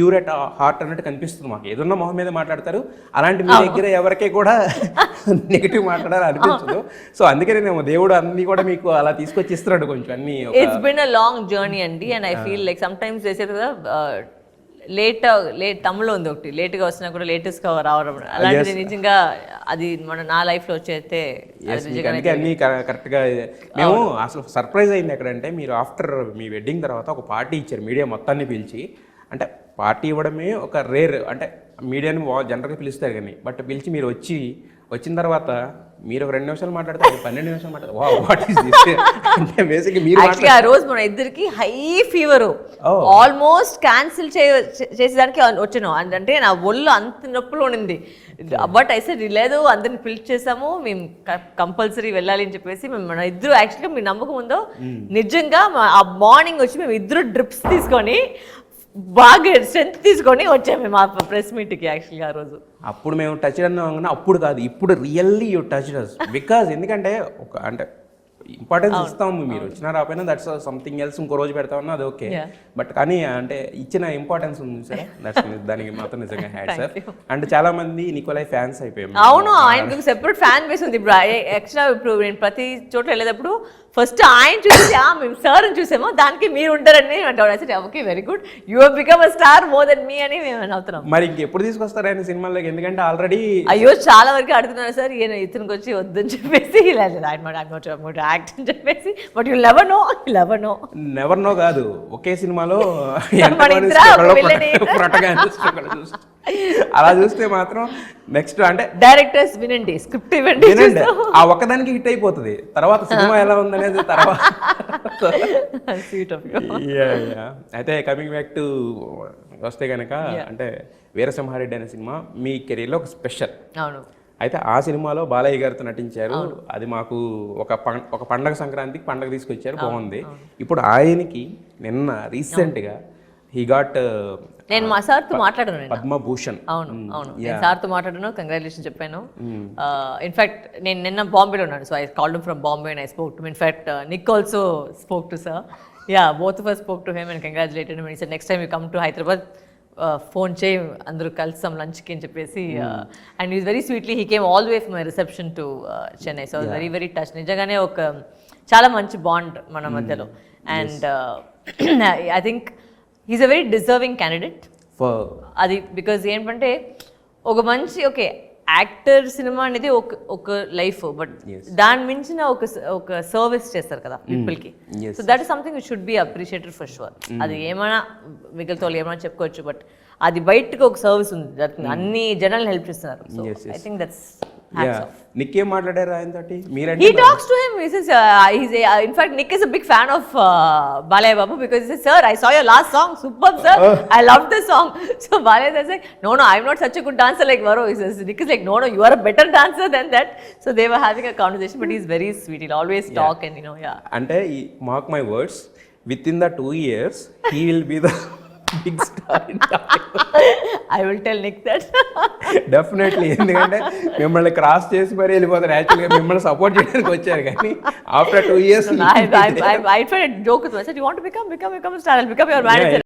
Pure at heart అన్నట్టు కనిపిస్తుంది మాకు. ఏదన్నా మొహం మీద మాట్లాడతారు, అలాంటి మీ దగ్గర ఎవరికీ కూడా నెగిటివ్ మాట్లాడాలని అనిపించదు. సో అందుకనే నేను దేవుడు అన్ని కూడా మీకు అలా తీసుకొచ్చి ఇస్తున్నాడు కొంచెం అన్ని. It's been a long journey అండి, and I feel like some times చేసేది కదా లేట్ తమిళ్లో ఉంది ఒకటి, లేట్గా వచ్చినా కూడా లేటెస్ట్గా రావడం, అలాంటిది నిజంగా అది నా లైఫ్లో వచ్చేస్తే అన్ని కరెక్ట్గా. మేము అసలు సర్ప్రైజ్ అయింది ఎక్కడంటే, మీరు ఆఫ్టర్ మీ వెడ్డింగ్ తర్వాత ఒక పార్టీ ఇచ్చారు మీడియా మొత్తాన్ని పిలిచి. అంటే పార్టీ ఇవ్వడమే ఒక రేర్, అంటే మీడియాని జనరల్గా పిలుస్తారు కానీ, బట్ పిలిచి మీరు వచ్చిన తర్వాత మీరు ఒక 2 నిమిషాలు మాట్లాడితే 12 నిమిషాలు మాట్లాడతారు. వాట్ ఈస్ దిస్ అంటే బేసిక్గా మీరు ఆ రోజు మన ఇద్దరికి హై ఫీవర్, ఆల్మోస్ట్ క్యాన్సిల్ చేసేదానికి వచ్చాను. అంటే నా ఒళ్ళు అంత నొప్పులు ఉండింది. బట్ అయితే లేదు, అందరిని పిలిచేసాము, మేము కంపల్సరీ వెళ్ళాలి అని చెప్పేసి మేము మన ఇద్దరు యాక్చువల్గా మీ నమ్మకం ఉందో నిజంగా ఆ మార్నింగ్ వచ్చి మేము ఇద్దరు డ్రిప్స్ తీసుకొని బాగా స్ట్రెంత్ తీసుకొని వచ్చాము మా ప్రెస్ మీట్కి. యాక్చువల్గా ఆ రోజు అప్పుడు మేము టచ్ అన్నాం, అప్పుడు కాదు ఇప్పుడు really you touch us. Because ఎందుకంటే ఒక అంటే ఇంపార్టెన్స్ ఇస్తాము, మీరు వచ్చినా రాకపోయినా దట్స్ సంథింగ్ ఎల్స్, ఇంకో రోజు పెడతామన్నా అది ఓకే. బట్ కానీ అంటే ఇచ్చిన ఇంపార్టెన్స్ ఉంది సార్, దానికి మాత్రం నిజంగా హ్యాడ్ సార్. అండ్ చాలా మంది నికోలై ఫ్యాన్స్ అయిపోయాం. అవును, ఆయనకు సెపరేట్ ఫ్యాన్ బేస్ ఉంది. ఇప్పుడు ఎక్స్ట్రా ఇప్పుడు నేను ప్రతి చోట వెళ్ళేటప్పుడు ఫస్ట్ ఆయన చూసి మేము సార్ అని చూసామో దానికి మీరు ఉంటారని అంటాడు. Okay, very good, you have become a star more than me అని మేము అవుతున్నాం. మరి ఇంకెప్పుడు తీసుకొస్తారు ఆయన సినిమాలోకి? ఎందుకంటే ఆల్రెడీ అయ్యో చాలా వరకు అడుగుతున్నారు సార్, ఇతనికి వచ్చి వద్దని చెప్పేసి యాక్ట్ అని చెప్పేసి. బట్ యు నెవర్ నో కాదు, ఒకే సినిమాలో అలా చూస్తే మాత్రం నెక్స్ట్ అంటే డైరెక్టర్స్ వినండి, స్క్రిప్ట్ ఇవ్వండి, ఆ ఒక్కదానికి హిట్ అయిపోతుంది. తర్వాత సినిమా ఎలా ఉందనేది తర్వాత. అయితే కమింగ్ బ్యాక్ టు వస్తే కనుక, అంటే వీరసింహారెడ్డి అనే సినిమా మీ కెరీర్లో ఒక స్పెషల్. అవును. అయితే ఆ సినిమాలో బాలయ్య గారితో నటించారు. అది మాకు ఒక పండగ, సంక్రాంతికి పండగ తీసుకొచ్చారు, బాగుంది. ఇప్పుడు ఆయనకి నిన్న రీసెంట్గా హీ గాట్, నేను మా సార్తో మాట్లాడాను, పద్మభూషణ్. అవును, నేను సార్తో మాట్లాడాను, కంగ్రాచులేషన్ చెప్పాను. ఇన్ఫాక్ట్ నేను నిన్న బాంబేలో ఉన్నాను, so I called him from Bombay and I spoke to him. In fact Nick also spoke to sir. Both of us spoke to him and congratulated him and he said next time you come to Hyderabad phone చేయి, అందరూ కలుస్తాం లంచ్కి అని చెప్పేసి. And is very sweetly he came all way from my reception to Chennai. So very very touch. నిజంగానే ఒక చాలా మంచి బాండ్ మన మధ్యలో. And I think he's a very deserving candidate అది. బికాజ్ ఏంటంటే ఒక మంచి యాక్టర్ సినిమా అనేది ఒక లైఫ్, బట్ దాని మించిన ఒక సర్వీస్ చేస్తారు కదా పీపుల్కి. So that is something which should be appreciated for sure. అది ఏమైనా మిగిలితో ఏమైనా చెప్పుకోవచ్చు, బట్ అది బయటకు ఒక సర్వీస్ ఉంది, అన్ని జనాలు హెల్ప్ చేస్తున్నారు. So I think that's Nick ఏం మాట్లాడారు ఆయనతోటి? He talks to him. He says, in fact, Nick is a big fan of Balaya Babu because he says, sir, I saw your last song, superb sir, I loved the song. So Balaya says like, no, I'm not such a good dancer like Varro. He says, Nick is like, no, you are a better dancer than that. So they were having a conversation, but he's very sweet. He'll always talk and అంటే mark my words, within the 2 years, he will be the big star in I will tell Nick that. Definitely. ఎందుకంటే మిమ్మల్ని cross చేసి మరి వెళ్ళిపోతారు. యాక్చువల్గా మిమ్మల్ని support చేయడానికి వచ్చారు, కానీ after 2 years I tried to joke with him. I said, you want to become a star? I'll become your manager.